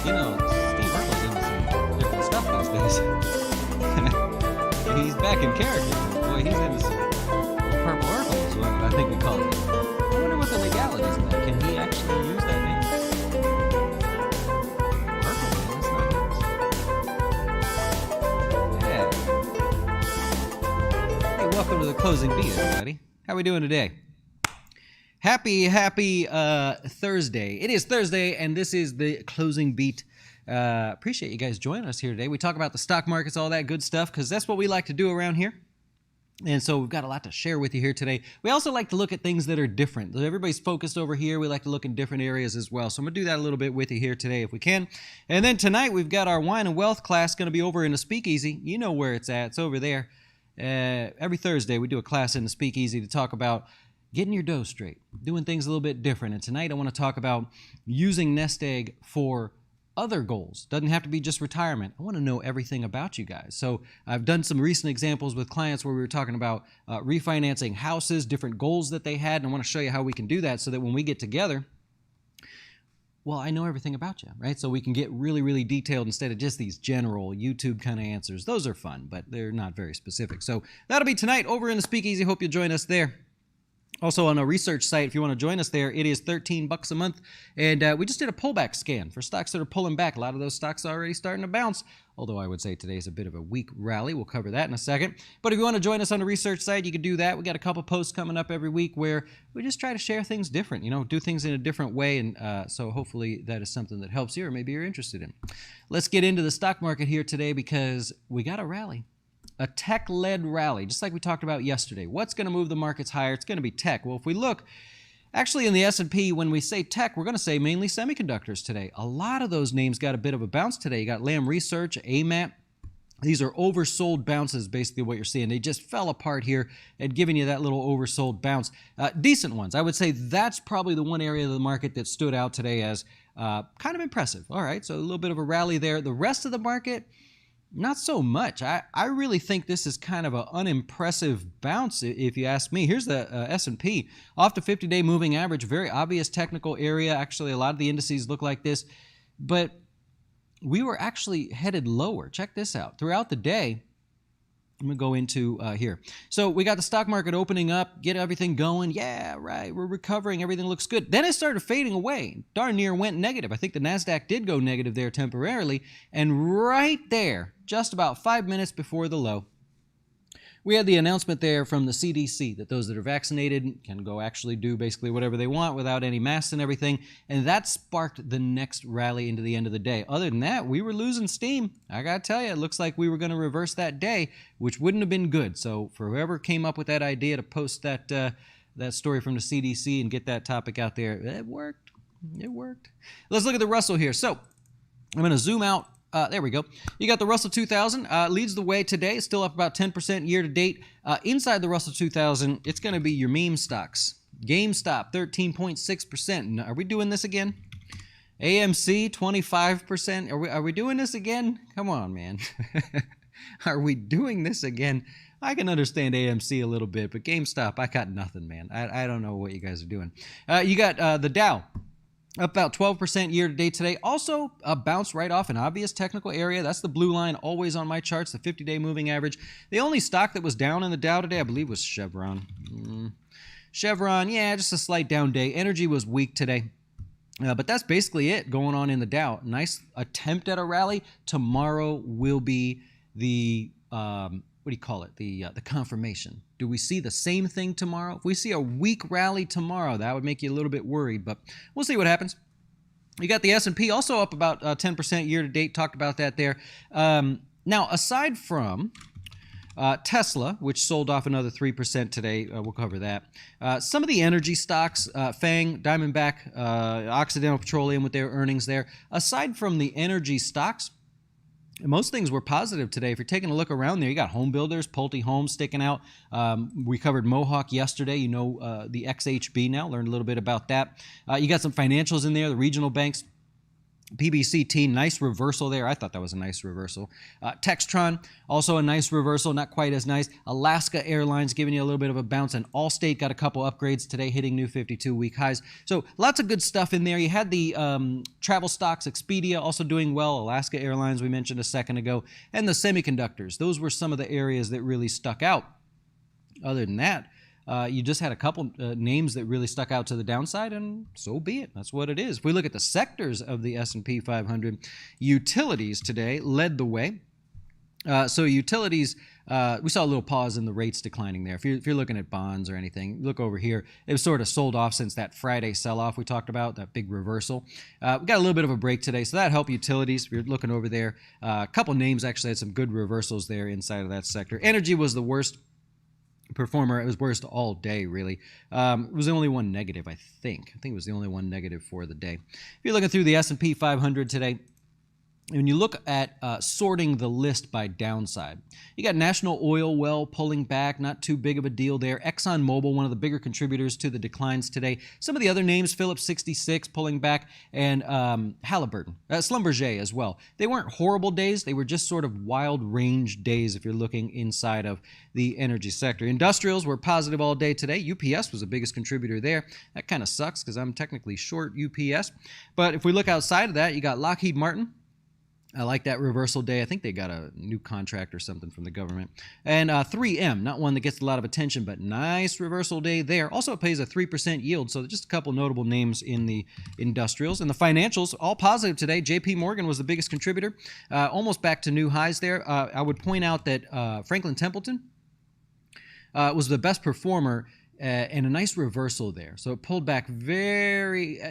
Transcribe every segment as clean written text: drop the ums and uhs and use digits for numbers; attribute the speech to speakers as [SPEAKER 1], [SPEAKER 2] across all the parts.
[SPEAKER 1] You know, Steve Urkel's into some different stuff these days. He's back in character. Boy, he's into some purple Urkel is what I think we call it. I wonder what the legalities of that. Can he actually use that name? Urkel, man, that's not his. Yeah. Hey, welcome to the closing beat, everybody. How we doing today? Happy Thursday. It is Thursday, and this is the closing beat. Appreciate you guys joining us here today. We talk about the stock markets, all that good stuff, because that's what we like to do around here. And so we've got a lot to share with you here today. We also like to look at things that are different. Everybody's focused over here. We like to look in different areas as well. So I'm going to do that a little bit with you here today if we can. And then tonight we've got our Wine and Wealth class going to be over in the Speakeasy. You know where it's at. It's over there. Every Thursday we do a class in the Speakeasy to talk about getting your dough straight, doing things a little bit different. And tonight I want to talk about using Nest Egg for other goals. Doesn't have to be just retirement. I want to know everything about you guys. So I've done some recent examples with clients where we were talking about refinancing houses, different goals that they had, and I want to show you how we can do that so that when we get together, well, I know everything about you, right? So we can get really, really detailed instead of just these general YouTube kind of answers. Those are fun, but they're not very specific. So that'll be tonight over in the Speakeasy. Hope you'll join us there. Also on a research site, if you want to join us there, it is $13 a month. And we just did a pullback scan for stocks that are pulling back. A lot of those stocks are already starting to bounce, although I would say today's a bit of a weak rally. We'll cover that in a second. But if you want to join us on the research site, you can do that. We got a couple posts coming up every week where we just try to share things different, do things in a different way. And so hopefully that is something that helps you or maybe you're interested in. Let's get into the stock market here today because we got a rally. A tech-led rally, just like we talked about yesterday. What's going to move the markets higher? It's going to be tech. Well, if we look, actually in the S&P, when we say tech, we're going to say mainly semiconductors today. A lot of those names got a bit of a bounce today. You got Lam Research, AMAT. These are oversold bounces, basically what you're seeing. They just fell apart here and giving you that little oversold bounce. Decent ones. I would say that's probably the one area of the market that stood out today as kind of impressive. All right, so a little bit of a rally there. The rest of the market, not so much. I really think this is kind of an unimpressive bounce, if you ask me. Here's the S&P. Off the 50-day moving average, very obvious technical area. Actually, a lot of the indices look like this. But we were actually headed lower. Check this out. Throughout the day, I'm going to go into here. So we got the stock market opening up, get everything going. Yeah, right, we're recovering. Everything looks good. Then it started fading away. Darn near went negative. I think the NASDAQ did go negative there temporarily. And right there, just about 5 minutes before the low, we had the announcement there from the CDC that those that are vaccinated can go actually do basically whatever they want without any masks and everything. And that sparked the next rally into the end of the day. Other than that, we were losing steam. I got to tell you, it looks like we were going to reverse that day, which wouldn't have been good. So for whoever came up with that idea to post that story from the CDC and get that topic out there, it worked. It worked. Let's look at the Russell here. So I'm going to zoom out. There we go. You got the Russell 2000 leads the way today. It's still up about 10% year to date. Inside the Russell 2000, it's going to be your meme stocks. GameStop, 13.6%. Are we doing this again? AMC, 25%. Are we doing this again? Come on, man. Are we doing this again? I can understand AMC a little bit, but GameStop, I got nothing, man. I don't know what you guys are doing. You got the Dow. Up about 12% year to date today. Also, a bounce right off an obvious technical area. That's the blue line always on my charts, the 50-day moving average. The only stock that was down in the Dow today, I believe, was Chevron. Chevron, yeah, just a slight down day. Energy was weak today. But that's basically it going on in the Dow. Nice attempt at a rally. Tomorrow will be the what do you call it? The confirmation. Do we see the same thing tomorrow? If we see a weak rally tomorrow, that would make you a little bit worried, but we'll see what happens. You got the S&P also up about 10% year to date. Talked about that there. Now, aside from Tesla, which sold off another 3% today, we'll cover that. Some of the energy stocks, FANG, Diamondback, Occidental Petroleum with their earnings there. Aside from the energy stocks, most things were positive today. If you're taking a look around there, you got home builders, Pulte Homes sticking out. We covered Mohawk yesterday. You know the XHB now. Learned a little bit about that. You got some financials in there, the regional banks. PBCT, nice reversal there. I thought that was a nice reversal. Textron, also a nice reversal, not quite as nice. Alaska Airlines giving you a little bit of a bounce, and Allstate got a couple upgrades today, hitting new 52-week highs. So lots of good stuff in there. You had the travel stocks, Expedia, also doing well. Alaska Airlines, we mentioned a second ago, and the semiconductors. Those were some of the areas that really stuck out. Other than that, you just had a couple names that really stuck out to the downside, and so be it. That's what it is. If we look at the sectors of the S&P 500, utilities today led the way. So utilities, we saw a little pause in the rates declining there. If you're looking at bonds or anything, look over here. It was sort of sold off since that Friday sell-off we talked about, that big reversal. We got a little bit of a break today, so that helped utilities. If you're looking over there, a couple names actually had some good reversals there inside of that sector. Energy was the worst performer. It was worst all day, really. It was the only one negative, I think. I think it was the only one negative for the day. If you're looking through the S&P 500 today, when you look at sorting the list by downside, you got National Oil well pulling back, not too big of a deal there. ExxonMobil, one of the bigger contributors to the declines today. Some of the other names, Phillips 66 pulling back, and Halliburton, Schlumberger as well. They weren't horrible days. They were just sort of wild range days if you're looking inside of the energy sector. Industrials were positive all day today. UPS was the biggest contributor there. That kind of sucks because I'm technically short UPS. But if we look outside of that, you got Lockheed Martin. I like that reversal day. I think they got a new contract or something from the government. And 3M, not one that gets a lot of attention, but nice reversal day there. Also, it pays a 3% yield, so just a couple notable names in the industrials. And the financials, all positive today. JP Morgan was the biggest contributor, almost back to new highs there. I would point out that Franklin Templeton was the best performer, and a nice reversal there. So it pulled back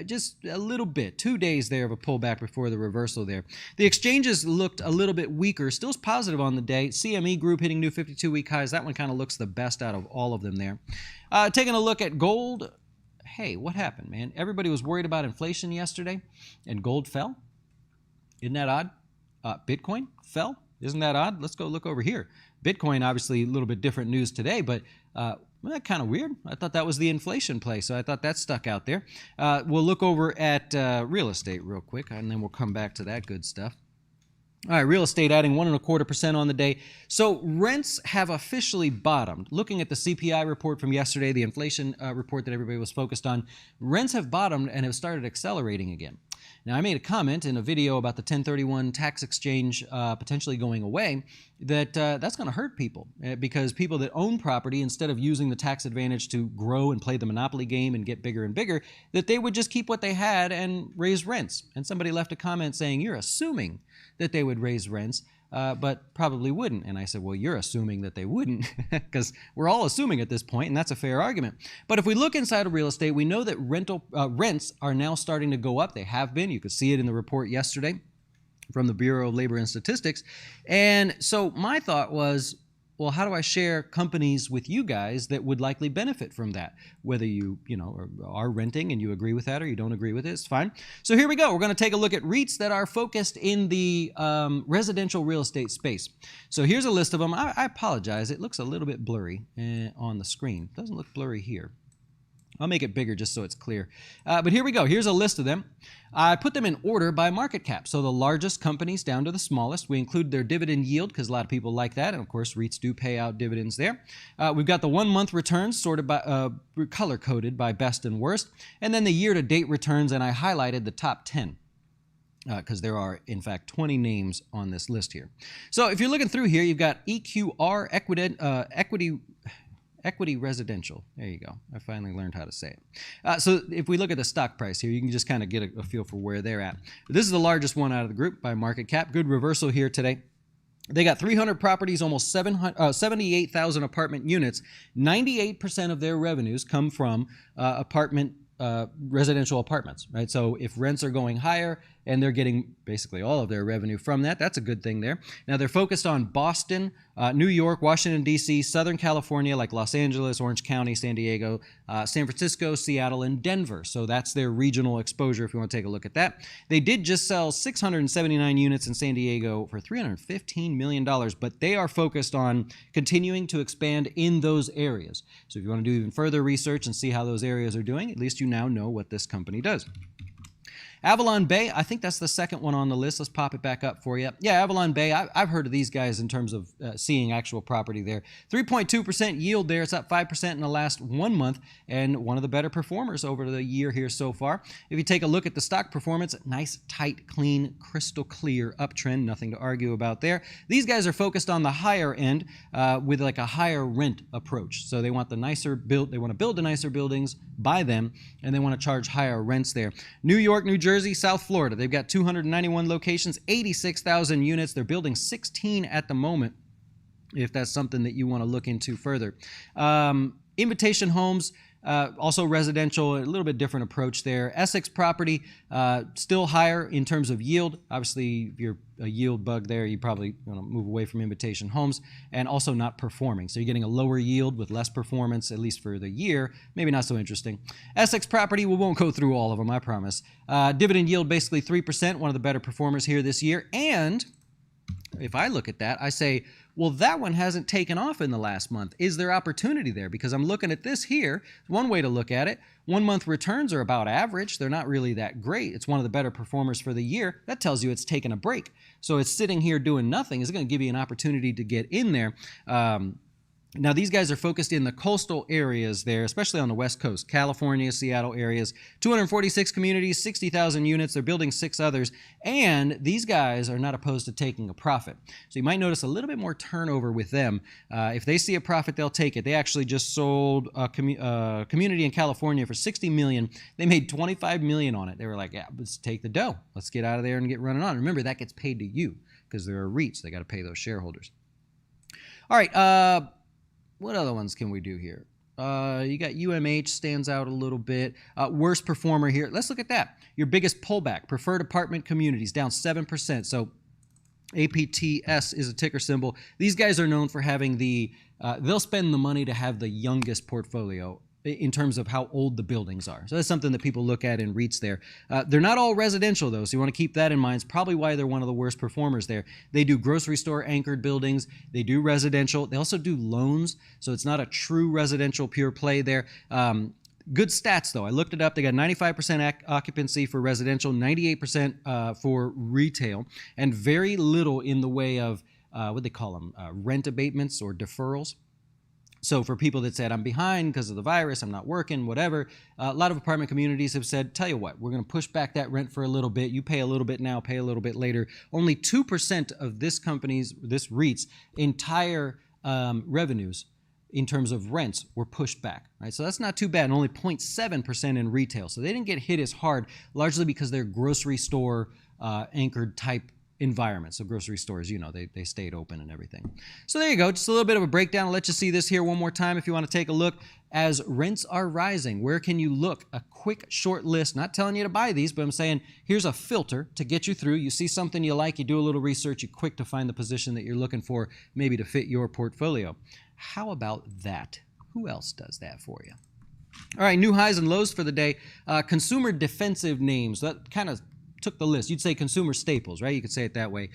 [SPEAKER 1] just a little bit. 2 days there of a pullback before the reversal there. The exchanges looked a little bit weaker. Still positive on the day. CME Group hitting new 52-week highs. That one kind of looks the best out of all of them there. Taking a look at gold. Hey, what happened, man? Everybody was worried about inflation yesterday, and gold fell. Isn't that odd? Bitcoin fell. Isn't that odd? Let's go look over here. Bitcoin, obviously, a little bit different news today, but well, that's kind of weird. I thought that was the inflation play, so I thought that stuck out there. We'll look over at real estate real quick, and then we'll come back to that good stuff. All right, real estate adding 1.25% on the day. So rents have officially bottomed. Looking at the CPI report from yesterday, the inflation report that everybody was focused on, rents have bottomed and have started accelerating again. Now, I made a comment in a video about the 1031 tax exchange potentially going away, that that's going to hurt people because people that own property, instead of using the tax advantage to grow and play the monopoly game and get bigger and bigger, that they would just keep what they had and raise rents. And somebody left a comment saying, you're assuming that they would raise rents, but probably wouldn't. And I said, well, you're assuming that they wouldn't because we're all assuming at this point, and that's a fair argument. But if we look inside of real estate, we know that rents are now starting to go up. They have been. You could see it in the report yesterday from the Bureau of Labor and Statistics. And so my thought was, well, how do I share companies with you guys that would likely benefit from that? Whether you are renting and you agree with that or you don't agree with it, it's fine. So here we go. We're going to take a look at REITs that are focused in the residential real estate space. So here's a list of them. I apologize. It looks a little bit blurry on the screen. It doesn't look blurry here. I'll make it bigger just so it's clear. But here we go. Here's a list of them. I put them in order by market cap. So the largest companies down to the smallest. We include their dividend yield because a lot of people like that. And of course, REITs do pay out dividends there. We've got the 1 month returns sorted by color coded by best and worst. And then the year-to-date returns. And I highlighted the top 10. Because there are, in fact, 20 names on this list here. So if you're looking through here, you've got EQR, Equity Residential. There you go. I finally learned how to say it. So if we look at the stock price here, you can just kind of get a feel for where they're at. This is the largest one out of the group by market cap. Good reversal here today. They got 300 properties, almost 78,000 apartment units. 98% of their revenues come from residential apartments, right? So if rents are going higher and they're getting basically all of their revenue from that, that's a good thing there. Now they're focused on Boston, New York, Washington, D.C., Southern California, like Los Angeles, Orange County, San Diego, San Francisco, Seattle, and Denver. So that's their regional exposure if you want to take a look at that. They did just sell 679 units in San Diego for $315 million, but they are focused on continuing to expand in those areas. So if you want to do even further research and see how those areas are doing, at least you now know what this company does. Avalon Bay, I think that's the second one on the list. Let's pop it back up for you. Yeah, Avalon Bay, I've heard of these guys in terms of seeing actual property there. 3.2% yield there. It's up 5% in the last 1 month, and one of the better performers over the year here so far. If you take a look at the stock performance, nice, tight, clean, crystal clear uptrend. Nothing to argue about there. These guys are focused on the higher end with like a higher rent approach. So they want the nicer built. They want to build the nicer buildings, buy them, and they want to charge higher rents there. New York, New Jersey, South Florida. They've got 291 locations, 86,000 units. They're building 16 at the moment, if that's something that you want to look into further. Invitation Homes, also residential, a little bit different approach there. Essex property, still higher in terms of yield. Obviously, if you're a yield bug there, you probably want to move away from Invitation Homes, and also not performing. So you're getting a lower yield with less performance, at least for the year. Maybe not so interesting. Essex property, we won't go through all of them, I promise. Dividend yield, basically 3%, one of the better performers here this year. And if I look at that, I say, well, that one hasn't taken off in the last month. Is there opportunity there? Because I'm looking at this here. One way to look at it, 1 month returns are about average. They're not really that great. It's one of the better performers for the year. That tells you it's taken a break. So it's sitting here doing nothing. It's going to give you an opportunity to get in there. Now, these guys are focused in the coastal areas there, especially on the West Coast, California, Seattle areas, 246 communities, 60,000 units. They're building 6 others, and these guys are not opposed to taking a profit. So you might notice a little bit more turnover with them. If they see a profit, they'll take it. They actually just sold a community in California for $60 million. They made $25 million on it. They were like, yeah, let's take the dough. Let's get out of there and get running on. Remember, that gets paid to you because they're a REIT, so they got to pay those shareholders. All right, what other ones can we do here? You got UMH stands out a little bit. Worst performer here. Let's look at that. Your biggest pullback, preferred apartment communities, down 7%. So APTS is a ticker symbol. These guys are known for having they'll spend the money to have the youngest portfolio in terms of how old the buildings are. So that's something that people look at in REITs there. They're not all residential, though, so you want to keep that in mind. It's probably why they're one of the worst performers there. They do grocery store anchored buildings. They do residential. They also do loans, so it's not a true residential pure play there. Good stats, though. I looked it up. They got 95% occupancy for residential, 98% for retail, and very little in the way of, what they call them, rent abatements or deferrals. So for people that said, I'm behind because of the virus, I'm not working, whatever, a lot of apartment communities have said, tell you what, we're going to push back that rent for a little bit. You pay a little bit now, pay a little bit later. Only 2% of this REIT's entire revenues in terms of rents were pushed back, right? So that's not too bad, and only 0.7% in retail. So they didn't get hit as hard, largely because they're grocery store anchored type environment. So grocery stores, you know, they stayed open and everything. So there you go. Just a little bit of a breakdown. I'll let you see this here one more time if you want to take a look. As rents are rising, where can you look? A quick, short list. Not telling you to buy these, but I'm saying here's a filter to get you through. You see something you like, you do a little research, you're quick to find the position that you're looking for, maybe to fit your portfolio. How about that? Who else does that for you? All right, new highs and lows for the day. Consumer defensive names. That kind of took the list. You'd say consumer staples, right? You could say it that way.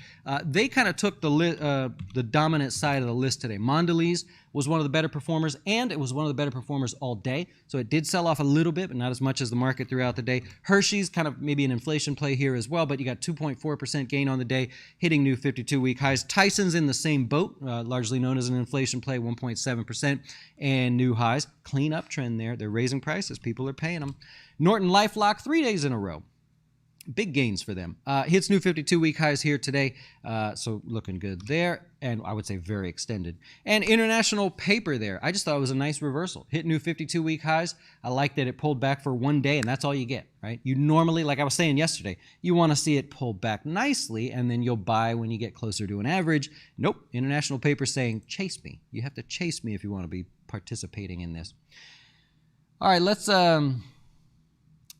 [SPEAKER 1] They kind of took the dominant side of the list today. Mondelez was one of the better performers, and it was one of the better performers all day. So it did sell off a little bit, but not as much as the market throughout the day. Hershey's kind of maybe an inflation play here as well, but you got 2.4% gain on the day, hitting new 52-week highs. Tyson's in the same boat, largely known as an inflation play, 1.7%, and new highs. Clean up trend there. They're raising prices. People are paying them. Norton LifeLock, 3 days in a row. Big gains for them. Hits new 52-week highs here today, so looking good there, and I would say very extended. And International Paper there, I just thought it was a nice reversal. Hit new 52-week highs. I like that it pulled back for 1 day, and that's all you get, right? You normally, like I was saying yesterday, you want to see it pull back nicely, and then you'll buy when you get closer to an average. Nope, International Paper saying, chase me. You have to chase me if you want to be participating in this. All right,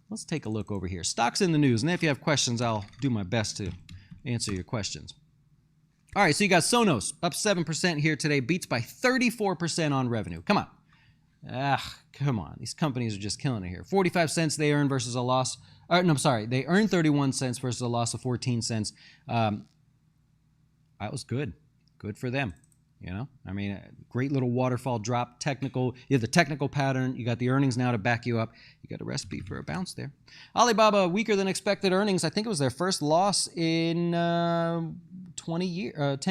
[SPEAKER 1] let's take a look over here. Stocks in the news. And if you have questions, I'll do my best to answer your questions. All right, so you got Sonos up 7% here today. Beats by 34% on revenue. Come on. Come on. These companies are just killing it here. 45 cents they earn versus a loss. They earned 31 cents versus a loss of 14 cents. That was good. Good for them. You know, I mean, a great little waterfall drop, technical. You have the technical pattern. You got the earnings now to back you up. You got a recipe for a bounce there. Alibaba, weaker than expected earnings. I think it was their first loss in 10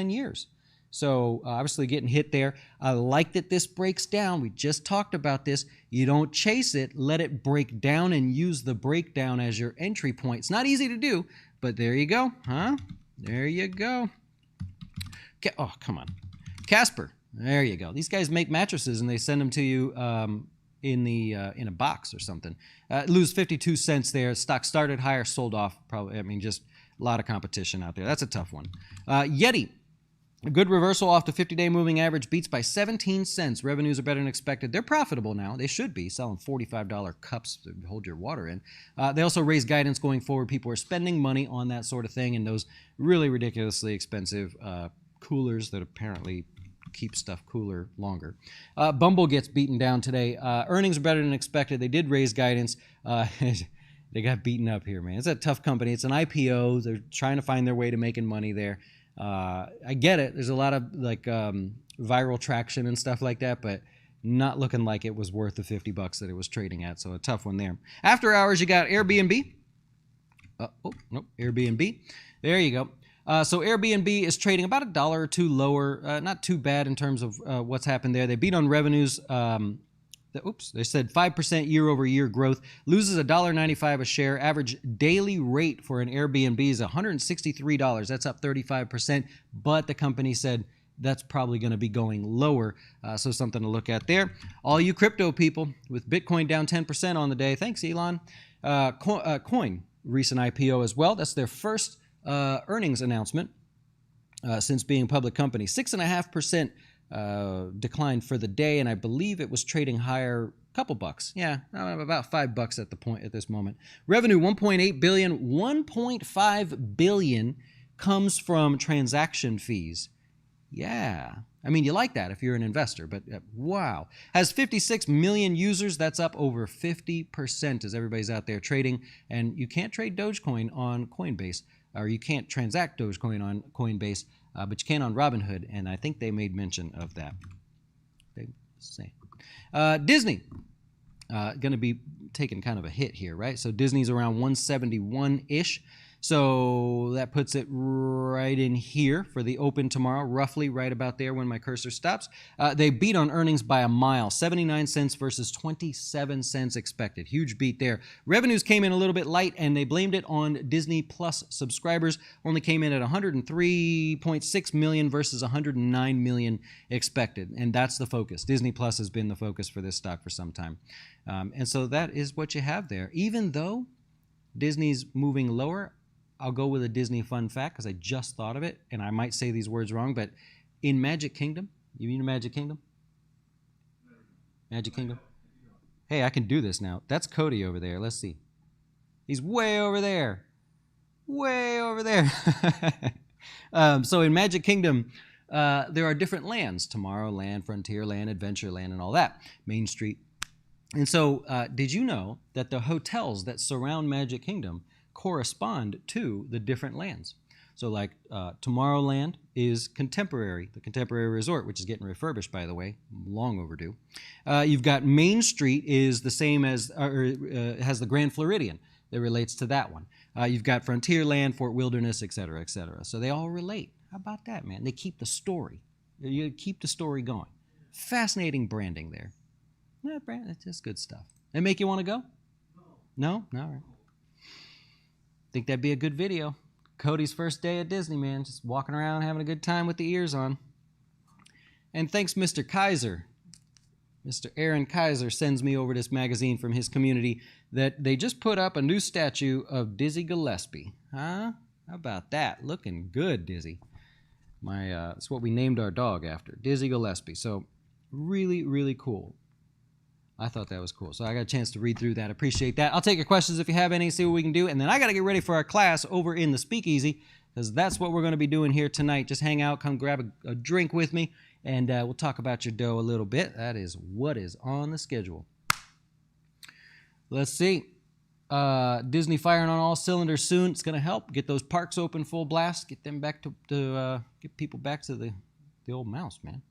[SPEAKER 1] years. So obviously getting hit there. I like that this breaks down. We just talked about this. You don't chase it. Let it break down and use the breakdown as your entry point. It's not easy to do, but there you go. Huh? There you go. Oh, come on. Casper, there you go. These guys make mattresses and they send them to you in a box or something. Lose 52 cents there. Stock started higher, sold off. Probably, I mean, just a lot of competition out there. That's a tough one. Yeti, a good reversal off the 50-day moving average, beats by 17 cents. Revenues are better than expected. They're profitable now. They should be selling $45 cups to hold your water in. They also raise guidance going forward. People are spending money on that sort of thing and those really ridiculously expensive coolers that apparently keep stuff cooler longer. Bumble gets beaten down today. Earnings are better than expected. They did raise guidance. They got beaten up here, man. It's a tough company. It's an IPO. They're trying to find their way to making money there. I get it. There's a lot of like viral traction and stuff like that, but not looking like it was worth the $50 that it was trading at. So a tough one there. After hours, you got Airbnb. Airbnb. There you go. So Airbnb is trading about $1 or $2 lower. Not too bad in terms of what's happened there. They beat on revenues. They said 5% year-over-year growth. Loses $1.95 a share. Average daily rate for an Airbnb is $163. That's up 35%. But the company said that's probably going to be going lower. So something to look at there. All you crypto people, with Bitcoin down 10% on the day. Thanks, Elon. Coin, recent IPO as well. That's their first earnings announcement since being a public company. 6.5% decline for the day, and I believe it was trading higher, a couple bucks. Yeah, about $5 at this moment. Revenue $1.8 billion. $1.5 billion comes from transaction fees. Yeah, I mean, you like that if you're an investor, but wow. Has 56 million users. That's up over 50% as everybody's out there trading, and you can't trade Dogecoin on Coinbase, or you can't transact Dogecoin on Coinbase, but you can on Robinhood, and I think they made mention of that. They say. Disney, going to be taking kind of a hit here, right? So Disney's around 171-ish. So that puts it right in here for the open tomorrow, roughly right about there when my cursor stops. They beat on earnings by a mile, 79 cents versus 27 cents expected. Huge beat there. Revenues came in a little bit light, and they blamed it on Disney Plus subscribers. Only came in at 103.6 million versus 109 million expected, and that's the focus. Disney Plus has been the focus for this stock for some time. And so that is what you have there. Even though Disney's moving lower, I'll go with a Disney fun fact because I just thought of it, and I might say these words wrong, but in Magic Kingdom, you mean Magic Kingdom? Magic Kingdom? Hey, I can do this now. That's Cody over there. Let's see. He's way over there. Way over there. So in Magic Kingdom, there are different lands. Tomorrowland, Frontierland, Adventureland, and all that. Main Street. And so did you know that the hotels that surround Magic Kingdom correspond to the different lands? So like Tomorrowland is Contemporary, the Contemporary Resort, which is getting refurbished, by the way, long overdue. You've got Main Street is the same as, has the Grand Floridian that relates to that one. You've got Frontierland, Fort Wilderness, et cetera, et cetera. So they all relate. How about that, man? They keep the story. You keep the story going. Fascinating branding there. Yeah, it's just good stuff. They make you want to go? No? No? All right. Think that'd be a good video. Cody's first day at Disney, man. Just walking around having a good time with the ears on. And thanks, Mr. Kaiser. Mr. Aaron Kaiser sends me over this magazine from his community that they just put up a new statue of Dizzy Gillespie. Huh? How about that? Looking good, Dizzy. It's what we named our dog after, Dizzy Gillespie. So really, really cool. I thought that was cool. So I got a chance to read through that. Appreciate that. I'll take your questions if you have any, see what we can do. And then I got to get ready for our class over in the Speakeasy, because that's what we're going to be doing here tonight. Just hang out, come grab a drink with me, and we'll talk about your dough a little bit. That is what is on the schedule. Let's see. Disney firing on all cylinders soon. It's going to help get those parks open full blast, get them back to get people back to the old mouse, man.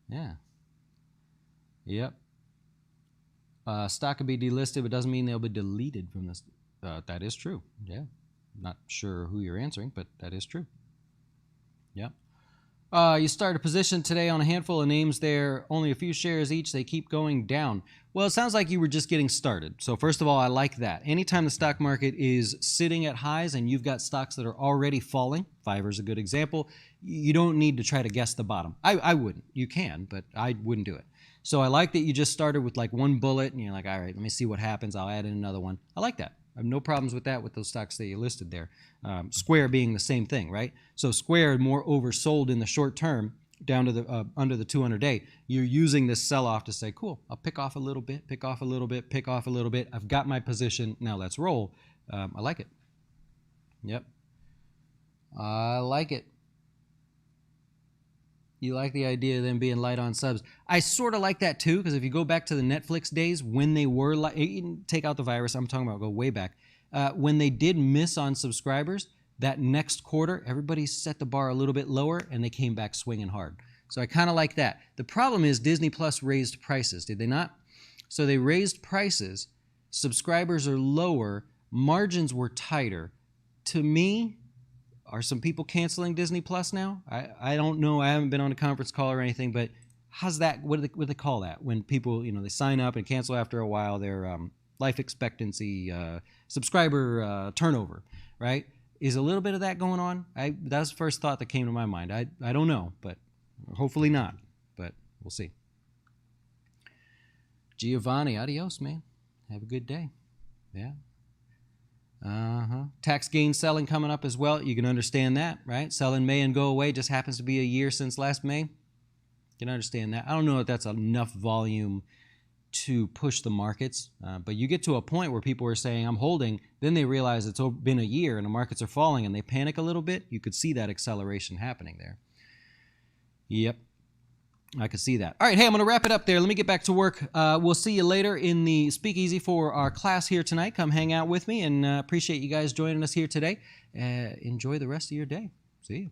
[SPEAKER 1] Yeah. Yep. Stock could be delisted, but doesn't mean they'll be deleted from this. That is true. Yeah. Not sure who you're answering, but that is true. Yep. You start a position today on a handful of names there, only a few shares each. They keep going down. Well, it sounds like you were just getting started. So first of all, I like that. Anytime the stock market is sitting at highs and you've got stocks that are already falling, Fiverr's a good example, you don't need to try to guess the bottom. I wouldn't. You can, but I wouldn't do it. So I like that you just started with like one bullet and you're like, all right, let me see what happens. I'll add in another one. I like that. I have no problems with that with those stocks that you listed there. Square being the same thing, right? So Square more oversold in the short term down to the under the 200-day. You're using this sell-off to say, cool, I'll pick off a little bit, pick off a little bit, pick off a little bit. I've got my position. Now let's roll. I like it. Yep. I like it. You like the idea of them being light on subs. I sort of like that too, because if you go back to the Netflix days when they were like, take out the virus, I'm talking about go way back, when they did miss on subscribers, that next quarter, everybody set the bar a little bit lower and they came back swinging hard. So I kind of like that. The problem is Disney Plus raised prices, did they not? So they raised prices, subscribers are lower, margins were tighter. To me, are some people canceling Disney Plus now? I don't know. I haven't been on a conference call or anything, but how's that? What do they call that? When people, they sign up and cancel after a while, their life expectancy, subscriber turnover, right? Is a little bit of that going on? That was the first thought that came to my mind. I don't know, but hopefully not, but we'll see. Giovanni, adios, man. Have a good day. Yeah. Tax gain selling coming up as well. You can understand that, right? Sell in May and go away. Just happens to be a year since last May. You can understand that. I don't know if that's enough volume to push the markets, but you get to a point where people are saying, I'm holding, then they realize it's been a year and the markets are falling and they panic a little bit. You could see that acceleration happening there. Yep. I could see that. All right, hey, I'm going to wrap it up there. Let me get back to work. We'll see you later in the speakeasy for our class here tonight. Come hang out with me, and appreciate you guys joining us here today. Enjoy the rest of your day. See you.